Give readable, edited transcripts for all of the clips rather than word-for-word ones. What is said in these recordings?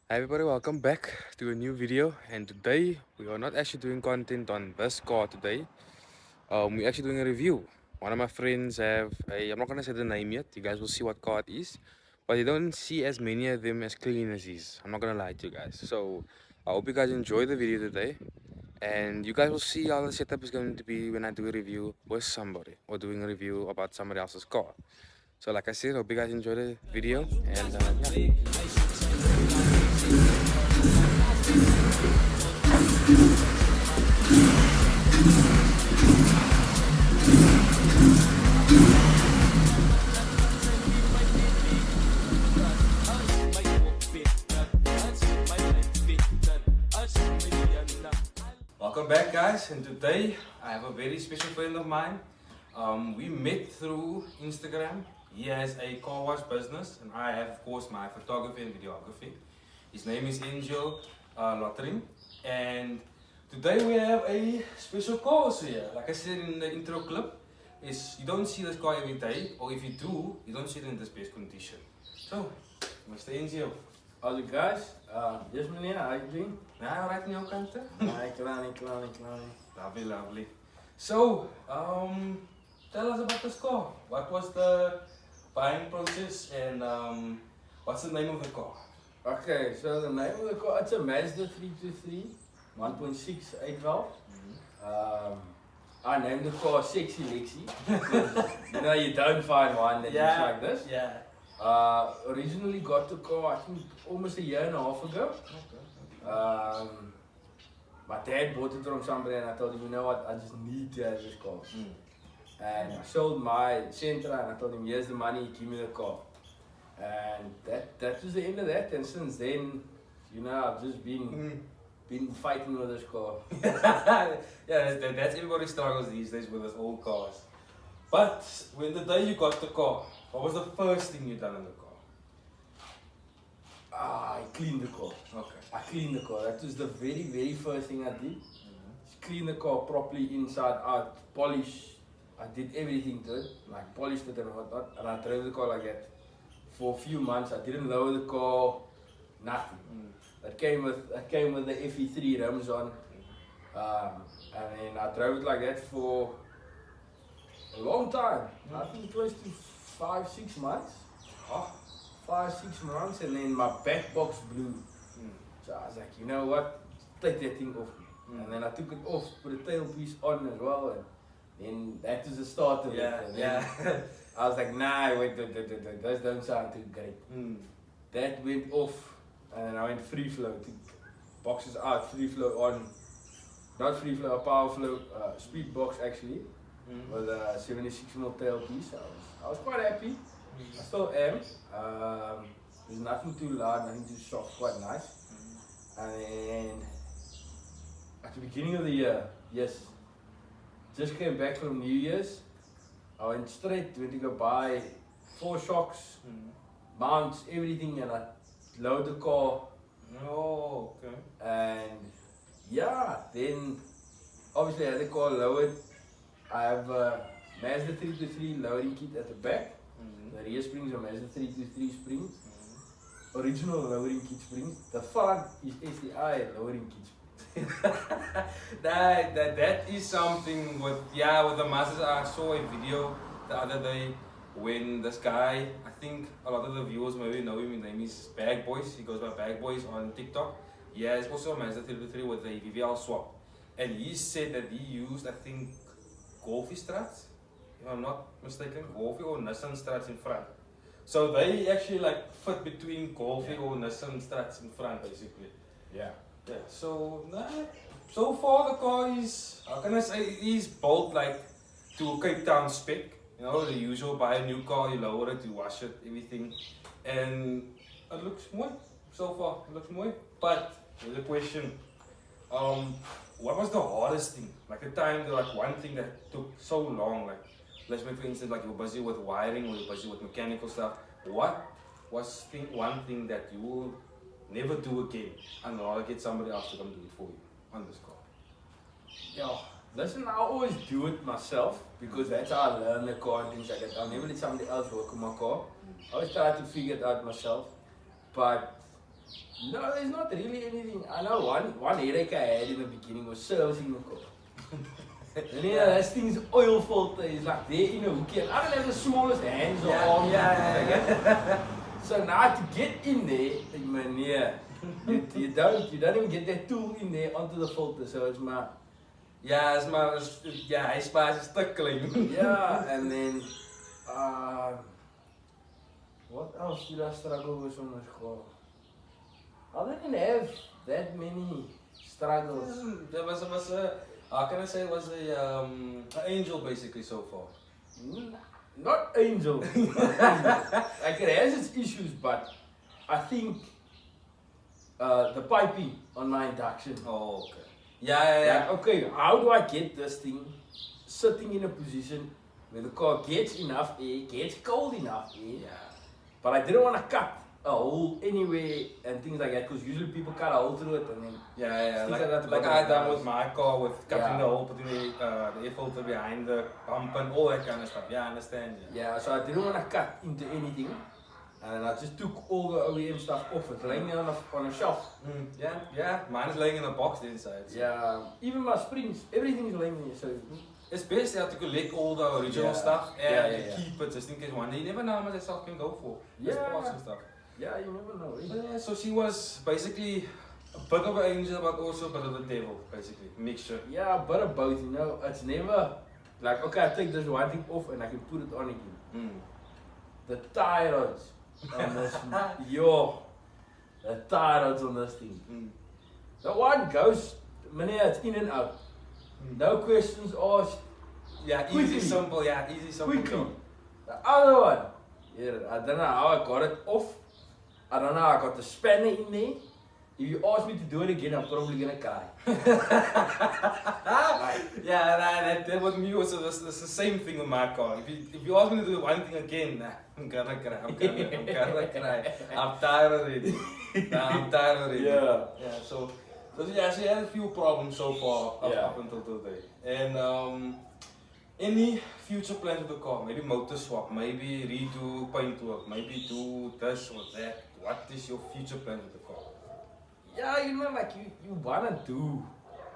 Hi everybody, welcome back to a new video. And today we are not actually doing content on this car today. We're actually doing a review. One of my friends have a, I'm not gonna say the name yet. You guys will see what car it is, but you don't see as many of them as clean as his. I'm not gonna lie to you guys. So I hope you guys enjoy the video today, and you guys will see how the setup is going to be when I do a review with somebody or doing a review about somebody else's car. So like I said, hope you guys enjoy the video, and yeah. Welcome back, guys, and today I have a very special friend of mine. We met through Instagram. He has a car wash business, and I have, of course, my photography and videography. His name is Angel Lottering, and today we have a special car also here. Like I said in the intro clip, is you don't see this car every day, or if you do, you don't see it in this best condition. So, Mr. Angel. How's it guys? Yes meneer, how you doing? Nou, right in jouw kant, hè? Nee, klaar. Lovely, lovely. So, tell us about this car. What was the buying process and what's the name of the car? Okay, so the name of the car, it's a Mazda 323, 1.6 8 valve. I named the car Sexy Lexy. You know, you don't find one that looks like this. Yeah. Originally got the car, I think, almost a year and a half ago. Okay. My dad bought it from somebody and I told him, you know what, I just need to have this car. And I sold my Sentra and I told him, here's the money, give me the car. And that was the end of that. And since then, you know, I've just been fighting with this car. Yeah, that's everybody struggles these days with those old cars. But when the day you got the car, what was the first thing you done in the car? I cleaned the car. Okay. I cleaned the car. That was the very first thing I did. Clean the car properly inside out, polish. I did everything to it, like polished it and whatnot, and I drove the car like that for a few months. I didn't lower the car, nothing. It came with the FE3 rims on, and then I drove it like that for a long time. I think close to 5-6 months. 5-6 months, and then my back box blew. So I was like, you know what, take that thing off me. And then I took it off, put a tailpiece on as well, and then that was the start of it. And then I was like, nah, wait, those don't sound too great. That went off, and then I went free flow. Took boxes out, free flow on. Not free flow, power flow, speed box actually, with a 76mm tailpiece. I was quite happy. I still am. There's nothing too loud, nothing too soft, quite nice. And then at the beginning of the year, yes, just came back from New Year's. I went to go buy 4 shocks, mounts, everything, and I load the car. Oh, okay. And yeah, then obviously I had the car lowered. I have a Mazda 323 loading kit at the back. The rear springs are Mazda 323 springs. Original lowering kit springs. The front is SDI lowering kit springs. that is something with the masses. I saw a video the other day when this guy, I think a lot of the viewers maybe know him, his name is Bag Boys. He goes by Bag Boys on TikTok. He has also a Mazda 323 with a VVL swap. And he said that he used, I think, Golfy struts, if I'm not mistaken, Golfy or Nissan struts in front. So they actually like fit between Golfy or Nissan struts in front basically. Yeah. Yeah, so so far the car is, how can I say, it is built like to Cape Town spec. You know, the usual, buy a new car, you lower it, you wash it, everything. And it looks mooi. So far, it looks mooi. But there's a question. What was the hardest thing? Like a time, like one thing that took so long, like let's say for instance, like you're busy with wiring or you're busy with mechanical stuff. What was one thing that you will never do again and rather get somebody else to come do it for you on this car? Yeah. Listen, I always do it myself because that's how I learn the car and things like that. I'll never let somebody else work on my car. I always try to figure it out myself. But No, there's not really anything. I know one headache I had in the beginning was servicing the car. And yeah, that thing's oil filter is like there in a hookah. I don't have the smallest hands or arms. Yeah. So now to get in there, man, yeah, you don't even get that tool in there onto the filter. So it's my Ja, hij is maar een stuk klein. yeah, and then what else did I struggle with on this car? I didn't have that many struggles. That was a, how can I say, it was an angel basically so far. Not angel. Like it has its issues, but I think the piping on my induction. Oh, okay. Yeah. Like, okay, how do I get this thing sitting in a position where the car gets enough air, gets cold enough air, but I didn't want to cut a hole anywhere and things like that, because usually people cut a hole through it and then Yeah. stick that Like I done with with my car with cutting Yeah. the hole between the air filter behind the pump and all that kind of stuff. Yeah, I understand. Yeah, so I didn't want to cut into anything, and I just took all the OEM stuff off. It's laying there on a shelf. Yeah. Mine is laying in a box inside. So. Yeah, even my springs, everything's laying there. So It's best to collect all the original Yeah. stuff and Yeah. keep it just in case one day. You never know how much that stuff can go for. Just Yeah. parts and stuff. yeah, you never know. But yeah, so she was basically a bit of an angel, but also a bit of the devil, basically. Mixture. Yeah, but of both, you know. It's never like, okay, I take this one thing off and I can put it on again. The tie rods on this, the tie rods on this thing. The one goes, meneer, it's in and out. No questions asked. Yeah, Quickly. easy simple. Quickly. The other one, I don't know how I got it off. I don't know how I got the spanner in there. If you ask me to do it again, I'm probably gonna cry. That was me also. That's the same thing with my car. If you ask me to do one thing again, I'm gonna cry. I'm gonna cry. I'm tired already. I'm tired already. Yeah. So she had a few problems so far up until today. And any future plans with the car? Maybe motor swap, maybe redo paint work, maybe do this or that. What is your future plan with the car? Yeah, you know, like you wanna do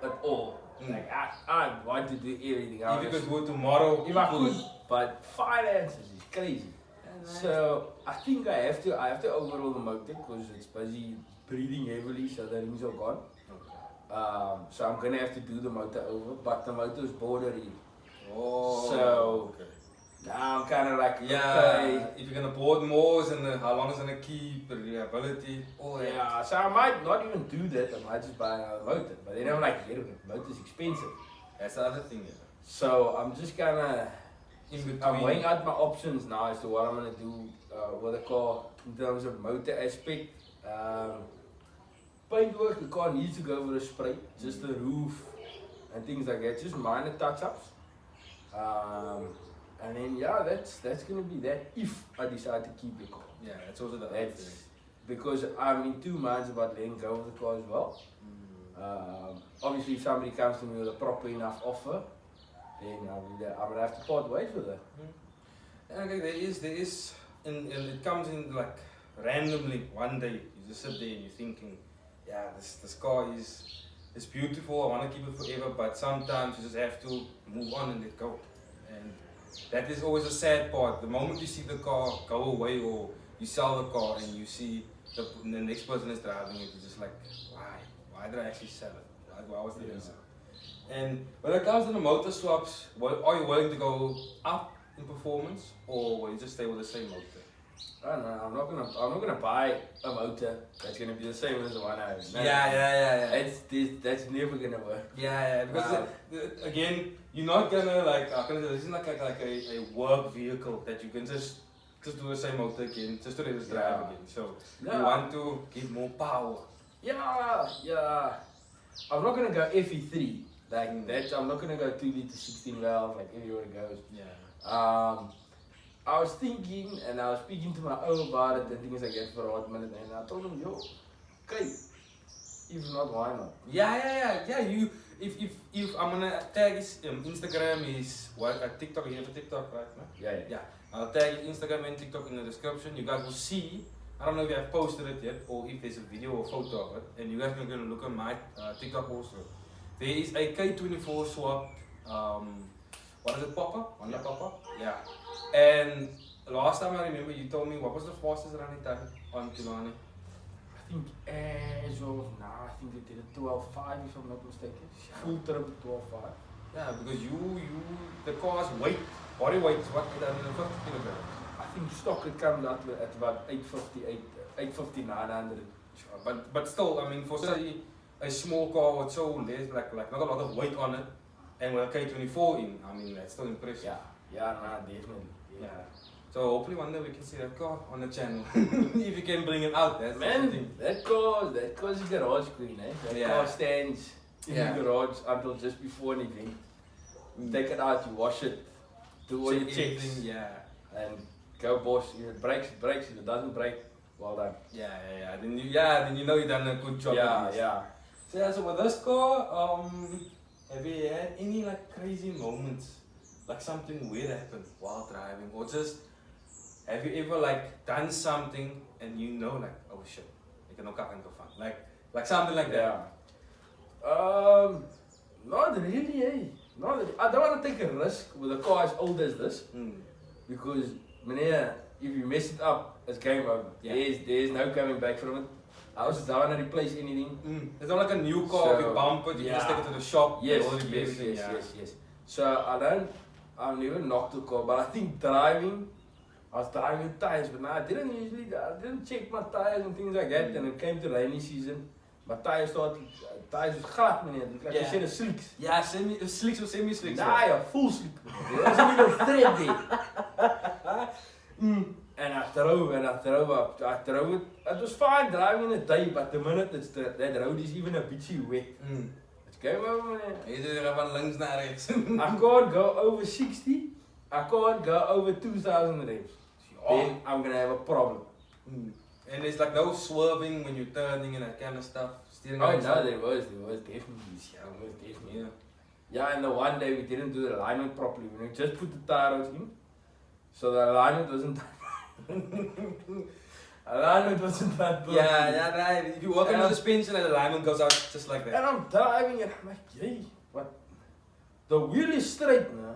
it all. Like I want to do everything. If you could do it tomorrow, if I could, but finances is crazy. So I think I have to overhaul the motor because it's busy breathing heavily, so the rings are gone. So I'm gonna have to do the motor over, but the motor is bored already. Oh, So okay. now I'm kind of like, Yeah, okay. if you're gonna board more and how long it's gonna keep, the reliability, all that. Yeah, so I might not even do that. I might just buy another motor. But then I'm like, yeah, the motor's expensive. That's the other thing, So I'm just gonna, In between. I'm weighing out my options now as to what I'm gonna do with the car in terms of motor aspect. Paintwork, the car needs to go over a spray, just the roof and things like that, just minor touch-ups. And then yeah, that's gonna be that if I decide to keep the car. Yeah, that's also the other thing. That's because I'm in 2 minds about letting go of the car as well. Obviously, if somebody comes to me with a proper enough offer, then I'm gonna have to part ways with it. And okay, there is, and it comes in like randomly one day. You just sit there and you're thinking, yeah, this car is beautiful. I want to keep it forever, but sometimes you just have to move on and let go. And that is always a sad part. The moment you see the car go away or you sell the car and you see the next person is driving it, you're just like, why did I actually sell it? Why was the reason? And when it comes to the motor swaps, are you willing to go up in performance or will you just stay with the same motor? I don't know. I'm not gonna buy a motor that's gonna be the same as the one I have. Yeah. That's never gonna work. Yeah, because again, you're not gonna this is like a work vehicle that you can just do the same motor again, just to let it drive again. So you want to give more power. Yeah. I'm not gonna go FE3 like that. I'm not gonna go 2 liter 16 valve like everywhere it goes. Yeah. I was thinking and I was speaking to my own about it and things like that for a hot minute, and I told him, okay, if not, why not? Yeah. You, if I'm gonna tag his Instagram, his TikTok. You have a TikTok, right? No? Yeah. I'll tag his Instagram and TikTok in the description. You guys will see I don't know if I've posted it yet or if there's a video or photo of it, and you guys can go and look on my TikTok also. There is a K24 swap. What is it, Papa? Honda Papa? Yeah. And last time I remember you told me what was the fastest running time on Killarney? I think as of now, I think they did a 12.5 if I'm not mistaken. Full trip 12.5. Yeah, because the car's weight, body weight is what, 850 kilograms. I think stock it comes out at about 858, 850, 900. But still, I mean, for say a small car with so less, like not a lot of weight on it, and with a K24 in, I mean, that's still impressive. Yeah, no, definitely. Yeah. So hopefully one day we can see that car on the channel. If you can bring it out, that's Man, the thing. that car's a garage queen, eh? That car stands in the garage until just before an event. You take it out, you wash it, do all your checks, and go boss. If it breaks, it breaks. If it doesn't break, well done. Then you know you done a good job. So with this car, have you had any like crazy moments, like something weird happened while driving, or just have you ever like done something and you know like, oh shit, ik kan ook gaan go fun, like something like that? Not really, eh? Not really. I don't want to take a risk with a car as old as this, because meneer, if you mess it up, it's game over. There's no coming back from it. I also don't want to replace anything. It's not like a new car, so, you bump it, you just take it to the shop. Yes. So I've never knocked the car, but I think I was driving with tires, but I didn't check my tires and things like that, and it came to rainy season. My tires was glad, meneer. Like you said, the slicks. Yeah, slicks or semi-slicks. Nah, yeah, full slick. There wasn't even a thread there. And I drove it. It was fine driving in the day, but the minute that road is even a bit wet, it's game over, man. Je zit er van links naar rechts. I can't go over 60. I can't go over 2,000 reps. Then I'm gonna have a problem. And there's like no swerving when you're turning and that kind of stuff. Steering no, there was definitely. Yeah, and the one day we didn't do the alignment properly. We just put the tires in, so the alignment wasn't done. Alignment wasn't that good. Yeah, right. If you work on the suspension and the alignment goes out just like that. And I'm driving and I'm like, yay, what? The wheel is straight now,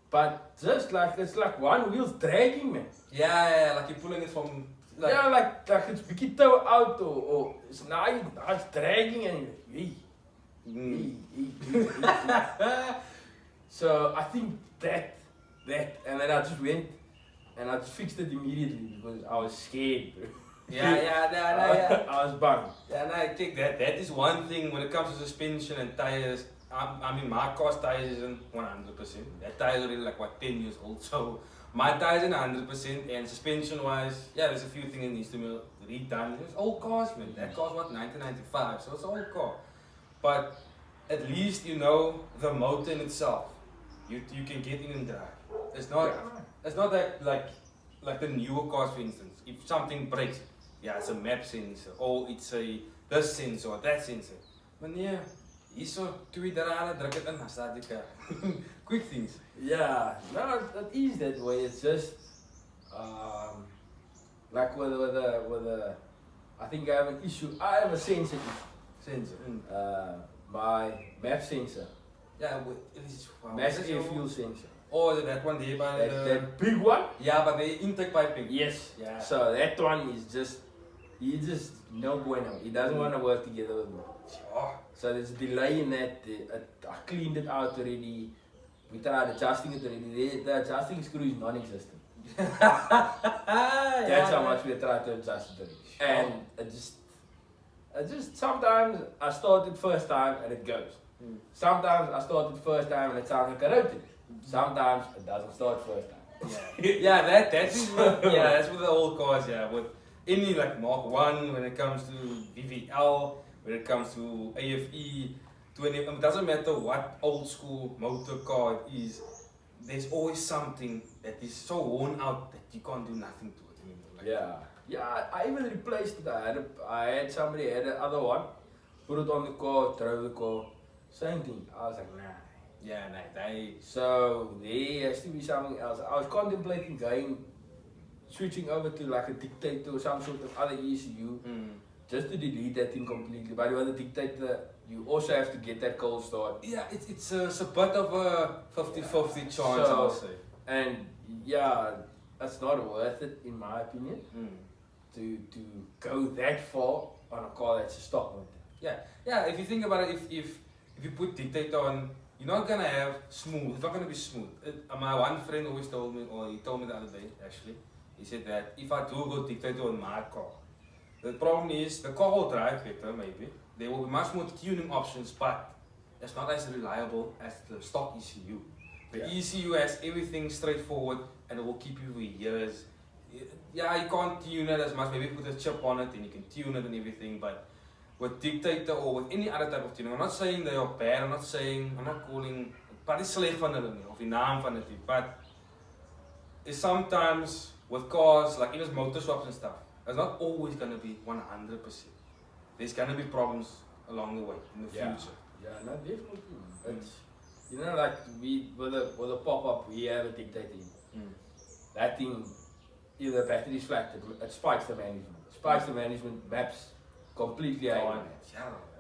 but just like it's like one wheel's dragging, man. Yeah, like you're pulling it from. Like it's bikkie toe out or so now it's dragging and yay. So I think that and then I just went. And I just fixed it immediately because I was scared, bro. Yeah. I was bummed. Yeah, no, I think that is one thing when it comes to suspension and tires. I mean, my car's tires isn't 100%. That tire is already like, 10 years old. So my tires isn't 100%. And suspension wise, there's a few things that needs to be redone. It's old cars, man. That car's 1995, so it's an old car. But at least you know the motor in itself. You can get in and drive. It's not that like the newer cars, for instance. If something breaks, it's a map sensor, or it's this sensor or that sensor. But yeah, hierso twee drade, druk het in, dan staat die car. Quick things. Yeah, no, it is that way. It's just like with the I think I have an issue. I have a sensor issue. My map sensor. Yeah, it is massive air fuel sensor. Oh, that one there by that big one? Yeah, but the intake piping. Yes. Yeah. So that one is he's just no bueno. He doesn't want to work together with me. Oh. So there's a delay in that. I cleaned it out already. We tried adjusting it already. The adjusting screw is non-existent. That's how much we tried to adjust it already. And it just sometimes I start it first time and it goes. Sometimes I start it first time and it sounds like a rotor. Sometimes it doesn't start first time. That's with the old cars, with any like Mark 1 when it comes to VVL, when it comes to AFE, it doesn't matter what old school motor car it is, there's always something that is so worn out that you can't do nothing to it anymore. I even replaced it. I had somebody had another one, put it on the car, drove the car, same thing. I was like, nah. So there has to be something else. I was contemplating going switching over to like a dictator or some sort of other ECU, just to delete that thing completely. But with the dictator, you also have to get that cold start. Yeah, it's a bit of a 50-50 chance, I'll say. And yeah, that's not worth it in my opinion. To go that far on a car that's a stock motor. Yeah. If you think about it, if you put dictator on, you're not gonna have smooth. It's not gonna be smooth. My one friend always told me, or he told me the other day actually. He said that if I do go dictator on my car, the problem is the car will drive better maybe. There will be much more tuning options, but it's not as reliable as the stock ECU. The ECU has everything straightforward and it will keep you for years. Yeah, you can't tune it as much. Maybe put a chip on it and you can tune it and everything. But with dictator or with any other type of tuning, I'm not saying they are bad. I'm not calling. But it's slecht van hulle nie, of die naam van dit. But it's sometimes with cars, like even motor swaps and stuff, it's not always gonna be 100%. There's gonna be problems along the way in the future. Yeah, no, definitely. It's, you know, like with a pop-up, we have a dictator in. That thing, if the battery is flat, it spikes the management. Spikes the management, maps completely out.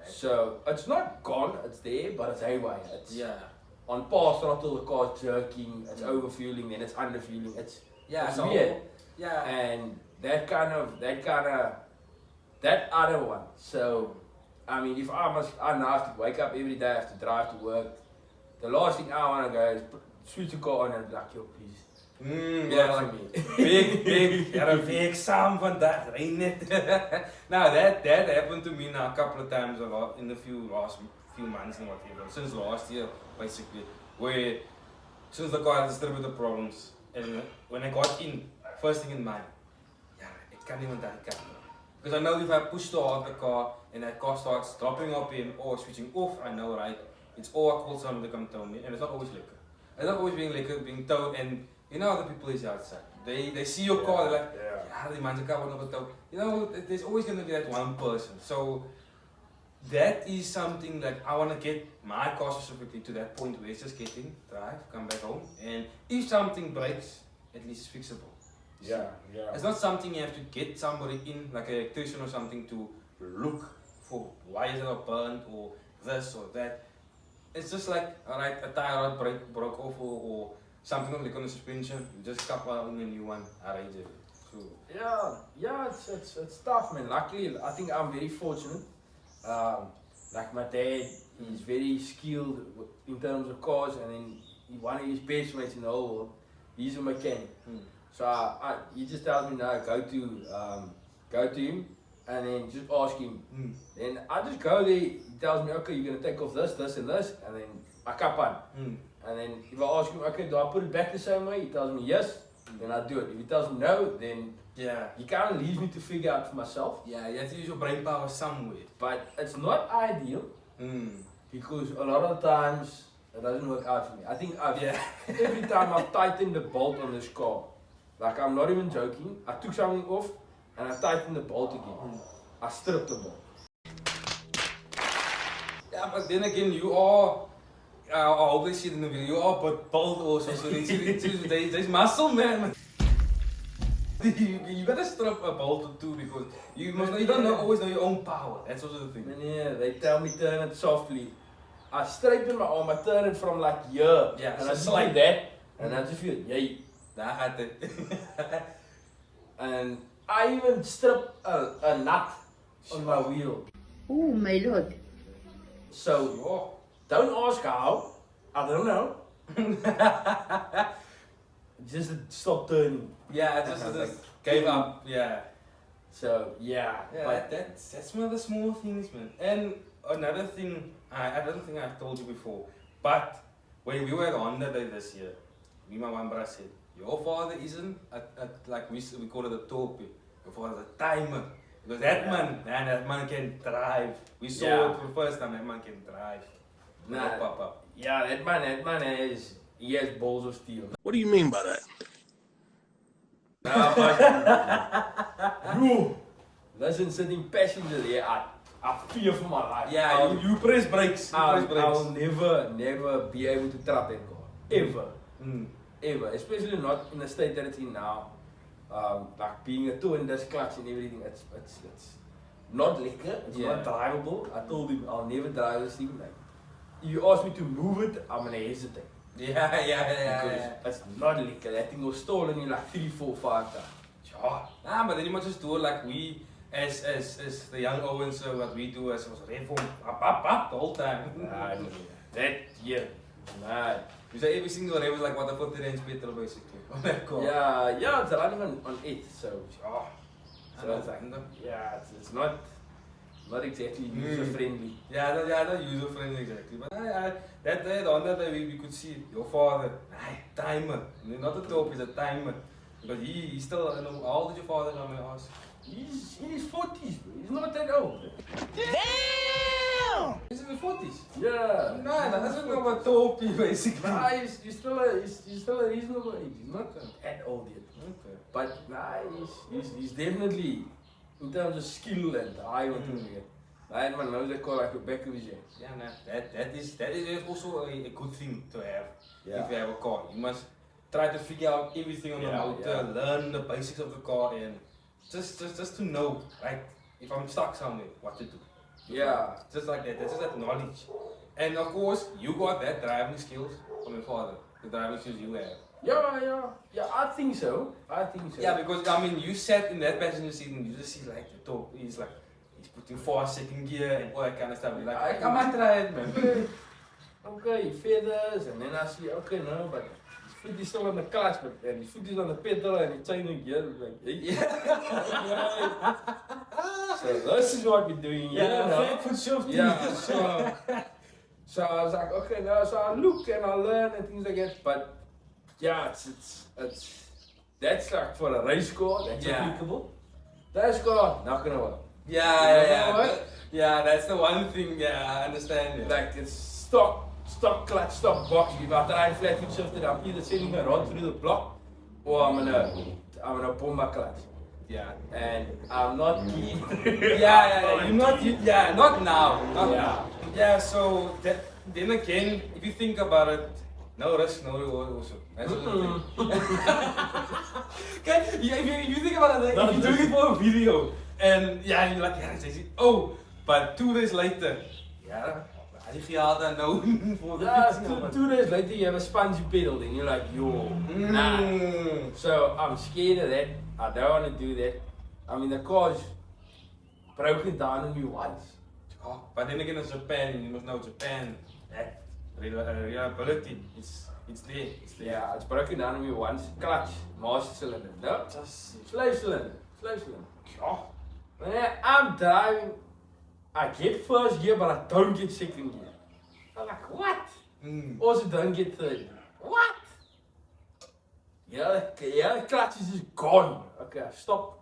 So it's not gone, it's there, but it's haywire. It's on pass throttle, the car's jerking, it's overfueling, then it's underfueling. It's weird. And that other one. So I mean, if I now have to wake up every day, I have to drive to work. The last thing I want to go is switch the car on and be like, yo, please. Big, big saam vandag, rein net. Now that happened to me now a couple of times in the last few months and whatever, since last year basically, where since the car had distributor problems, and when I got in, first thing in mind, I can't even die car. Because I know if I push too hard the car and that car starts dropping RPM or switching off, I know, right? It's all I call someone to come tell me, and it's not always liquor. It's not always being towed, and you know other people is outside. They see your car, they're like, the man's car will not towed. You know, there's always gonna be that one person. So that is something like I wanna get my car specifically to that point where it's just getting, drive, come back home, and if something breaks, at least it's fixable. It's not something you have to get somebody in, like an electrician or something, to look for why is it not burnt or this or that. It's just like, alright, a tire rod broke off or something like on the suspension, you just cut out on a new one, arrange it. So it's tough, man. Luckily, I think I'm very fortunate. Like my dad, he's very skilled in terms of cars, and then one of his best mates in the whole world, he's a mechanic. So he just tells me now, go to him, and then just ask him. Then I just go there, he tells me, okay, you're going to take off this, this and this, and then I cap on. And then if I ask him, okay, do I put it back the same way? He tells me yes, then I do it. If he tells me no, then he kind of leaves me to figure out for myself. You have to use your brain power somewhere. But it's not ideal, because a lot of times it doesn't work out for me. I think every time I've tightened the bolt on this car, like I'm not even joking, I took something off and I tightened the bolt again. I stripped the bolt. Yeah, but then again, you are, I always see it in the video, you are but bold also, so there's muscle, man. You gotta strip a bolt or two because you don't always know your own power. That's also the thing. Yeah, they tell me turn it softly. I straighten my arm, I turn it from like here, and I slide that, and I just feel, Daar gaat het. And I even strip a nut on my wheel. Oh my lord. So, don't ask how. I don't know. Just stop turning. Just gave up. So, but that's one of the small things, man. And another thing, I don't think I've told you before, but when we were at Honda Day this year, me and my one brother said, your father isn't like we call it a topi. Your father's a timer. Because that man can drive. We saw it for the first time, that man can drive. That man has balls of steel. What do you mean by that? Bro, listen, sitting passenger there, I fear for my life. You press brakes. I'll never be able to trap that car. Ever. Ever. Especially not in the state that it's in now. like being a two and this clutch and everything, it's not liquor, it's not drivable. I told him I'll never drive this thing. Like, if you ask me to move it, I'm gonna hesitate. Because it's not liquor. That thing was stolen in like 3, 4, 5 times. Nah, but then you must just do it like we, as the young Owens, what we do as was reform up the whole time. Nah, nah. You say every single rev was like what a 40 range petrol basically on that car. Yeah, it's running on it, so it's like, it's not exactly user friendly. Not user friendly exactly. But that on that we could see your father, timer, not a top, he's a timer. But he's still, how old is your father now, may I ask? He's in his 40s, bro. He's not that old. Damn! He's in his 40s? Yeah. Nah, that doesn't know about Topi basically. Nah, he's still a reasonable age. He's not that old yet. Okay. But nah, he's definitely, in terms of skill and high on him. That man knows that car like the back of his hand. Yeah, nah, that is also a good thing to have. Yeah. If you have a car. You must try to figure out everything on the motor, learn the basics of the car, and just to know, like, if I'm stuck somewhere, what to do. Yeah. Just like that, that's just that knowledge. And of course, you got that driving skills from your father, the driving skills you have. Yeah, I think so. Yeah, because I mean, you sat in that passenger seat and you just see like the top, he's putting fast second gear and all that kind of stuff. You're like, come on, try it, man. Okay, feathers, and then I see, okay, no, but his foot is still on the clutch, and his foot is on the pedal, and he's changing gear. Like, so this is what we're doing here. Yeah, foot shift. Yeah, so I was like, okay, now, so I look and I learn and things like that, but yeah, it's that's like for a race car, that's applicable. That car, not gonna work. Yeah, that's the one thing, I understand it. Like it's stock clutch, stock box. If I try and flat foot shift it, I'm either sending a rod through the block or I'm gonna pull my clutch. Yeah. And I'm not keen. Not now. Yeah, so then again, if you think about it, no risk, no reward also. That's the thing. Okay, if you think about it, like, if you're doing it for a video, and you're like, it's easy. Oh, but 2 days later, I don't know for the 2 days later you have a spongy pedal, then you're like, nah. So I'm scared of that. I don't want to do that. I mean, the car's broken down on me once. But then again, in Japan, you must know Japan, that reliability, it's there. Yeah, it's broken down on me once. Clutch, master cylinder. No, just slave cylinder. I'm driving. I get first gear, but I don't get second gear. I'm like, what? Also don't get third gear. What? The clutch is just gone. Okay, I stop.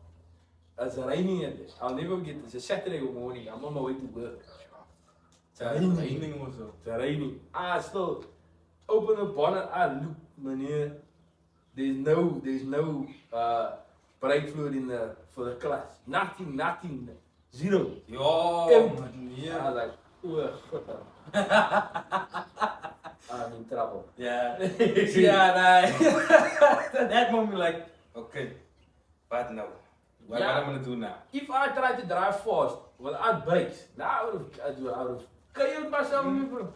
It's raining at this. I'll never get this. It's a Saturday morning. I'm on my way to work. It's raining also. It's raining. I still open the bonnet. I look, meneer. There's no brake fluid for the clutch. Nothing. Zero. Empty. I was like, what the? I'm in trouble. Yeah. That moment, like, okay, but no. What am I gonna do now? If I try to drive fast without brakes, now I would have killed myself, bro.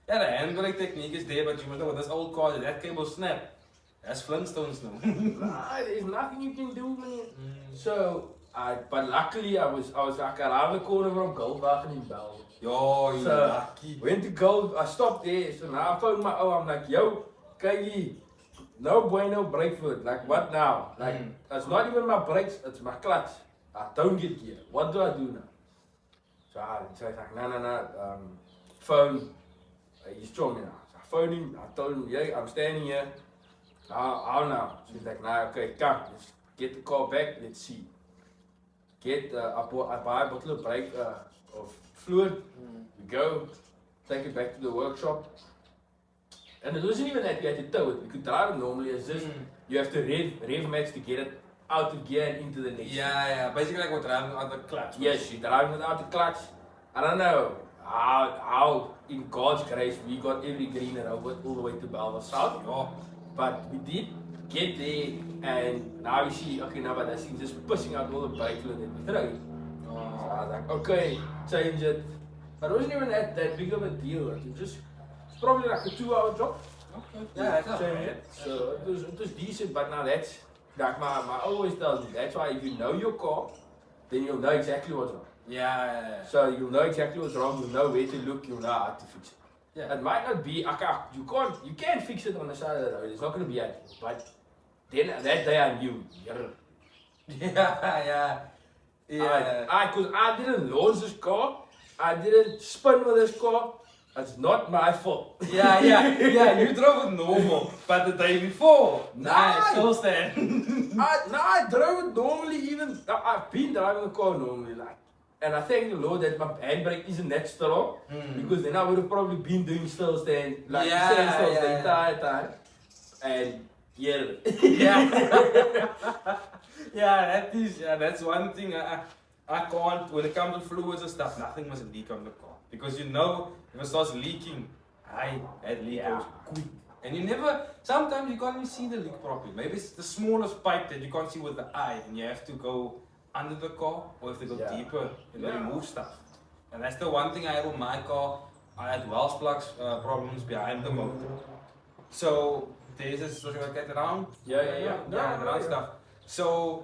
The handbrake technique is there, but you must know with this old car, that cable snap. That's Flintstones now. There's nothing you can do, man. So, but luckily I was like around the corner from Goldwagen in Bell. You're lucky. Went to Gold, I stopped there, so now I phoned my I'm like, yo, Kylie, no bueno brake fluid. Like, what now? Like, it's not even my brakes, it's my clutch. I don't get gear. What do I do now? So he's like, no, phone. He's strong now. So I phoned him, I told him, yeah, I'm standing here. How now? So he's like, nah, okay, come, let's get the car back, let's see. I buy a bottle of brake of fluid. We go, take it back to the workshop. And it wasn't even that we had to tow it. We could drive it normally as this. You have to rev max to get it out of gear and into the next. Yeah. Basically like what driving without the clutch. Yes, you're driving without the clutch. I don't know how in God's grace we got every green robot all the way to Belva South. But we did. get there and now we see, okay, now but I see just pushing out all the brake fluid in the truck. So I was like, okay, change it. But it wasn't even that big of a deal. It's probably like a 2-hour job. Okay. Yeah, that's not Change bad. it. So it was decent, but now that's like my always tells me, that's why if you know your car, then you'll know exactly what's wrong. Yeah. So you'll know exactly what's wrong, you'll know where to look, you'll know how to fix it. Yeah. It might not be, you can't fix it on the side of the road, it's not going to be ideal, but then that day I knew, Yeah. Because I didn't launch this car, I didn't spin with this car, it's not my fault. Yeah. You drove it normal, but the day before, nice, full stand. I drove it normally even, I've been driving the car normally, like, and I thank the Lord that my handbrake isn't that strong, because then I would have probably been doing still stand, like standstills the entire time, and That's one thing I can't, when it comes to fluids and stuff, nothing must leak on the car. Because you know, if it starts leaking, that leak goes quick. And you never, sometimes you can't even see the leak properly. Maybe it's the smallest pipe that you can't see with the eye, and you have to go under the car, or if they go deeper, and they remove stuff. And that's the one thing I had on my car. I had wells plugs problems behind the motor. So there's this, so you get around? Around stuff. So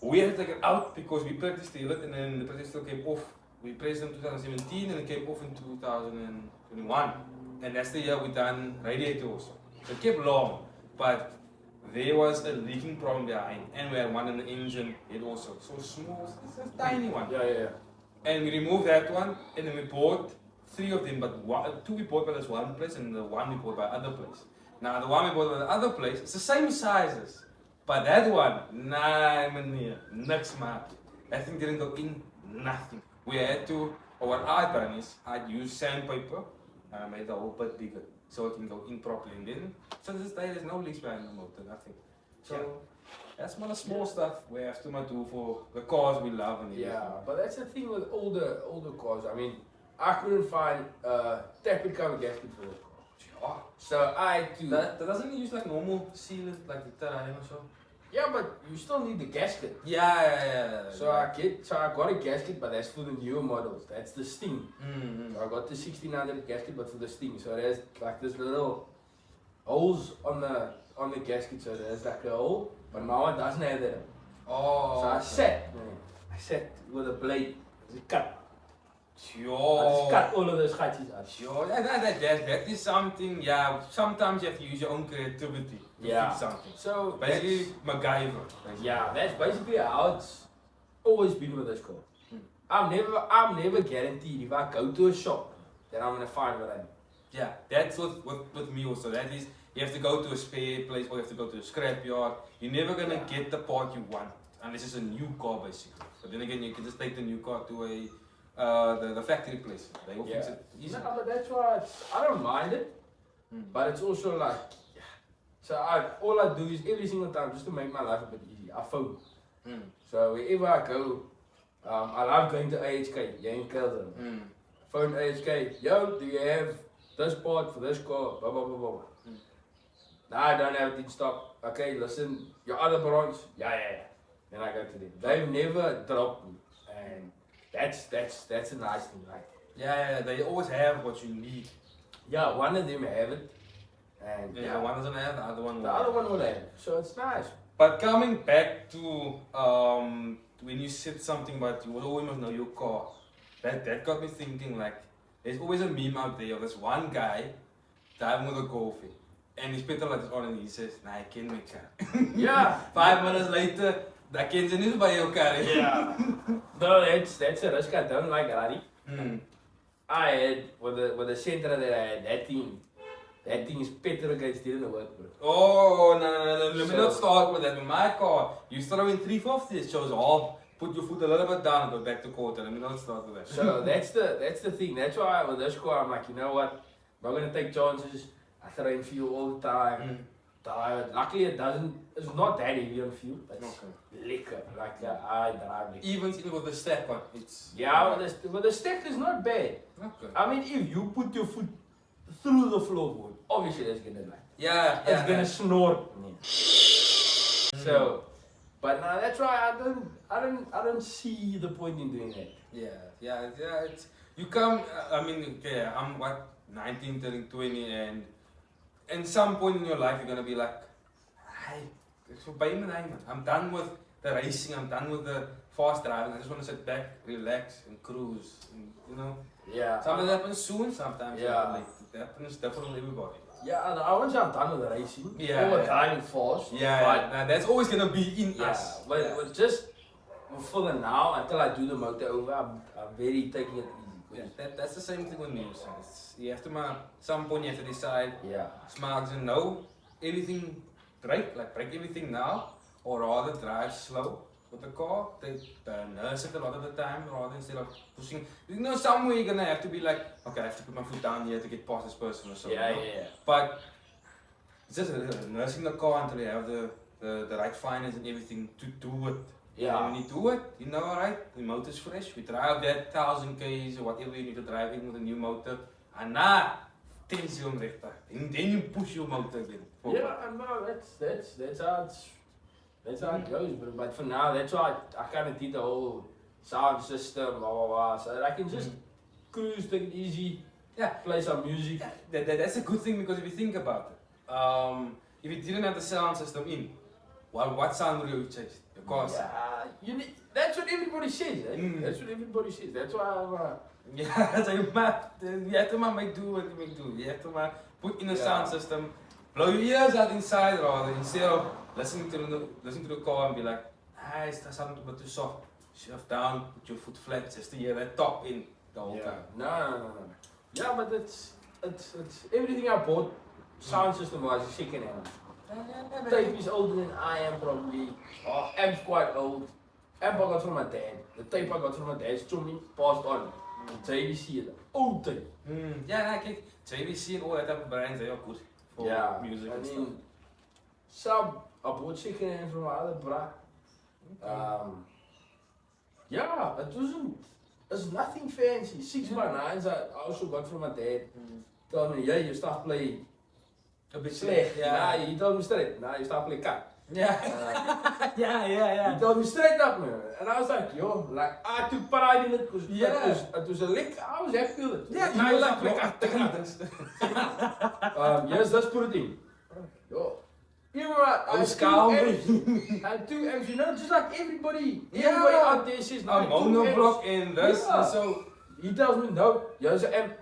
we had to take it out because we practiced it, and then the practice still came off. We practiced in 2017 and it came off in 2021. And that's the year we done radiator also. So it kept long, but there was a leaking problem behind, and we had one in the engine head also. So small, it's a tiny one. And we removed that one, and then we bought 3 of them, but 2 we bought by this one place, and the 1 we bought by other place. Now the one we bought by the other place, it's the same sizes, but that one, nah meneer, niks maar. That thing didn't go in, nothing. We had to, or what I done is, I'd use sandpaper, and I made the whole bit bigger, so it can go in properly. And then, so this day there's no leaks behind the motor, nothing. So that's one of the small stuff we have to do for the cars we love and but that's the thing with older cars. I mean, I couldn't find tap-in cover gasket for the car. So I had to. That doesn't use like normal sealant like the terrain or so. Yeah, but you still need the gasket. So I got a gasket, but that's for the newer models. That's the Sting. So I got the 1600 gasket, but for the Sting. So there's like this little holes on the gasket. So there's like a hole, but my one doesn't have that. So I sat with a blade. It's cut. I just cut all of those schatjes out. That is something, sometimes you have to use your own creativity to fix something. So basically MacGyver. That's basically how it's always been with this car. I'm never guaranteed if I go to a shop that I'm gonna find what I need. That's with me also. That is, you have to go to a spare place or you have to go to a scrapyard. You're never gonna get the part you want unless it's a new car basically. But then again, you can just take the new car to the factory place. They will fix it easy. No, but that's why I don't mind it, but it's also like, so all I do is every single time just to make my life a bit easy, I phone. So wherever I go, I love going to AHK, phone AHK, yo, do you have this part for this car, blah blah blah blah. No, I don't have it in stock. Okay, listen, your other branch, then I go to them. They've never dropped me, and that's a nice thing, right? They always have what you need. One of them have it, and one doesn't have, the other one will. The other one will have it, so it's nice. But coming back to when you said something about you always must know your car, that got me thinking, like, there's always a meme out there of this one guy driving with a Golfie, and his petrol light is on, and he says, "Nah, I can make car." 5 minutes later, I can see this by your car. No, that's a risk I don't like, Rari. I had with the Sentra that I had, that thing's petrol gauge didn't work, bro. Oh no, let me not start with that. With my car, you throw in 350, it shows off. Put your foot a little bit down and go back to quarter. Let me not start with that. So that's the thing. That's why with this car I'm like, you know what? I'm not gonna take chances. I throw in fuel all the time. Luckily it's not that heavy on fuel. It's liquor. Like I drive liquor. Even with the stack on, it's with the stack is not bad. I mean, if you put your foot through the floorboard. Obviously, that's gonna like. Yeah, It's gonna snort. So, but now that's why I don't see the point in doing that. Yeah. It's, you come. I mean, okay, I'm what 19, turning 20, and in some point in your life, you're gonna be like, hey, it's for man. I'm done with the racing. I'm done with the fast driving. I just want to sit back, relax, and cruise. And, you know, Yeah. sometimes it happens soon. Sometimes Yeah. like it happens different with everybody. Yeah, I won't say I'm done with the racing. Yeah, Or yeah. driving fast. Yeah, nah, that's always gonna be in Yeah, us. but just for the now, until I do the motor over, I'm very taking it easy. That's the same thing with music. You have to, some point you have to decide, Yeah. smarts and no, everything break everything now, or rather drive slow with the car. They nurse it a lot of the time, rather instead of pushing. You know, somewhere you're gonna have to be like, okay, I have to put my foot down here to get past this person or something. Yeah. But it's just nursing the car until you have the right finance and everything to do it. Yeah. And when you do it, you know, alright, the motor's fresh. We drive that 1000 k's or whatever you need to drive in with a new motor. And now, things you and then you push your motor again. Yeah, no, that's how it goes. But for now, that's why I kind of did the whole sound system, blah blah blah, so that I can just cruise, take it easy, play some music. That's a good thing because if you think about it, if you didn't have the sound system in, well, what sound would you change? The car sound. Yeah, that's what everybody says. That's what everybody says. That's why Yeah, so you have to make do what you make do. You have to put in a sound system, blow your ears out inside rather, instead of listening to the car and be like, ah, it's something a bit too soft. Shift down, put your foot flat, just to hear that top in the whole time. No. Yeah, but it's everything I bought sound system wise is second hand. Tape is older than I am probably. Amp's quite old. Amp I got from my dad. The tape I got from my dad's chummy passed on. JVC, the old tape. Yeah, kijk, JVC and all that type of brands, they are good for music and stuff. Some I bought second hand from my other bra. Yeah, it's nothing fancy. 6x9s I also got from my dad. Told me, yeah, you start playing a bit slecht. Yeah. Nah, he told me straight. Nah, you start playing cut. Yeah. He told me straight up, man. And I was like, yo, like, I took pride in it because it was a lick. I was happy with it. Yeah, I was like, yes, let's put it in. Yo. You know what? I had two amps, you know, just like everybody out there says, a monoblock in this, and so he tells me, no, here's an amp,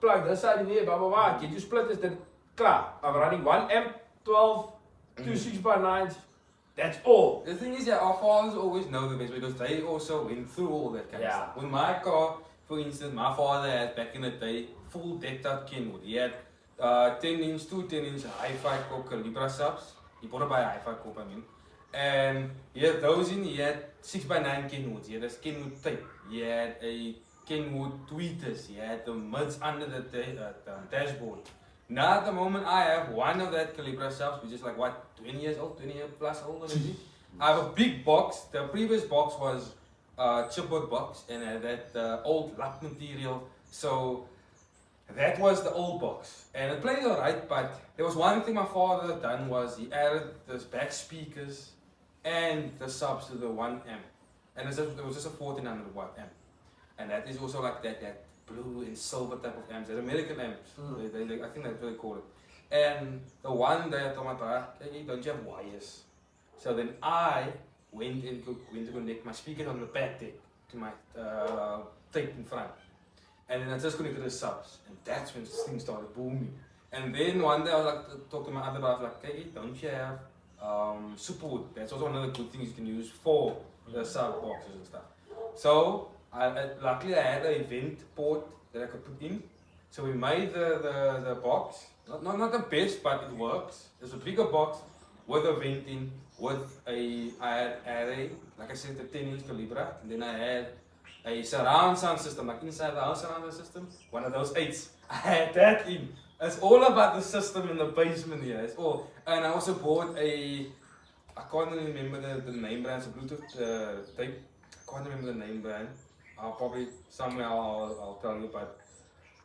plug this side in here, blah blah blah, get your splitters, then klaar. I'm running one amp, 12, two 6x9s, that's all. The thing is, our fathers always know the best because they also went through all that kind of stuff. With my car, for instance, my father had back in the day full decked out Kenwood. He had 10-inch, 2 10-inch hi-fi core Calibra subs. He bought it by hi-fi core, I mean. And he had those in, he had 6x9 Kenwoods. He had a Kenwood tape. He had a Kenwood tweeters. He had the mids under the dashboard. Now at the moment I have one of that Calibra subs, which is like what, 20 years old, 20 years plus old already. I have a big box. The previous box was chipboard box and had that old lap material. So that was the old box. And it played alright, but there was one thing my father had done was he added those back speakers and the subs to the 1 amp. And it was just a 1400 watt amp. And that is also like that blue and silver type of amps. They're American amps. They, I think that's what they call it. And the one day I told my brother, hey, don't you have wires? So then I went to connect my speakers on the back deck to my tape in front. And then I just connected the subs. And that's when things started booming. And then one day I was like, talk to my other brother, like, hey, don't you have support? That's also one of the good things you can use for the sub boxes and stuff. So luckily I had an event port that I could put in. So we made the box, not the best, but it works. It's a bigger box with a vent in, with I had a, like I said, the 10-inch Calibra, and then I had a surround sound system, like inside the house surround system, one of those 8s. I had that in. It's all about the system in the basement here. It's all. And I also bought I can't remember the name brand, it's a Bluetooth tape. I can't remember the name brand. I'll probably somewhere I'll tell you, but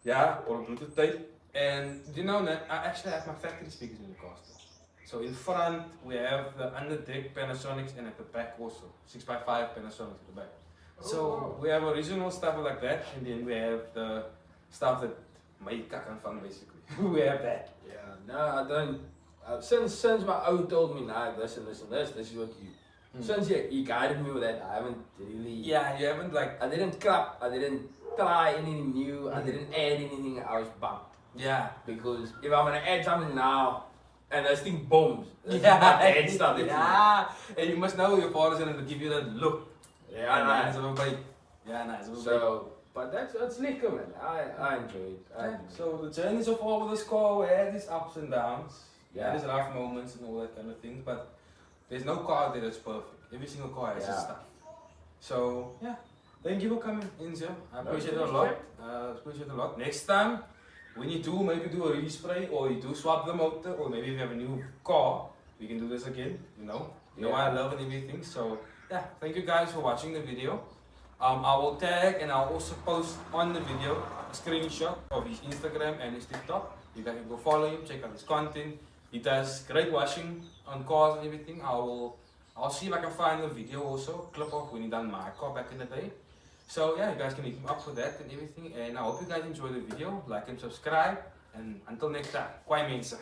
yeah, bought a Bluetooth tape. And you know, I actually have my factory speakers in the car still. So in front we have the underdeck Panasonics, and at the back also 6x5 Panasonics at the back. So we have original stuff like that, and then we have the stuff that make kak and fun basically. We have that. Yeah, no, I don't. Since my old told me, nah, this and this and this is what you. Since he guided me with that, I haven't really. Yeah, you haven't like. I didn't clap. I didn't try anything new. I didn't add anything. I was bummed. Yeah. Because if I'm gonna add something now, and this thing booms, Yeah. stuff. Yeah. And you must know your father's gonna give you that look. Yeah, nice. Yeah, nice. So, but that's lekker, man. I enjoy it. So the journey so far with this car, we had these ups and downs. Yeah. There's rough moments and all that kind of thing, but there's no car there that's perfect. Every single car has its stuff. So yeah, thank you for coming in, sir. I appreciate it a lot. Appreciate it a lot. Next time, when you do maybe do a respray or you do swap the motor, or maybe if you have a new car, we can do this again. You know I love and everything. So yeah, thank you guys for watching the video. I will tag and I'll also post on the video a screenshot of his Instagram and his TikTok. You guys can go follow him, check out his content. He does great washing on cars and everything. I'll see if I can find a video also, clip of when he done my car back in the day. So yeah, you guys can hit him up for that and everything. And I hope you guys enjoy the video. Like and subscribe. And until next time, kwai mensen.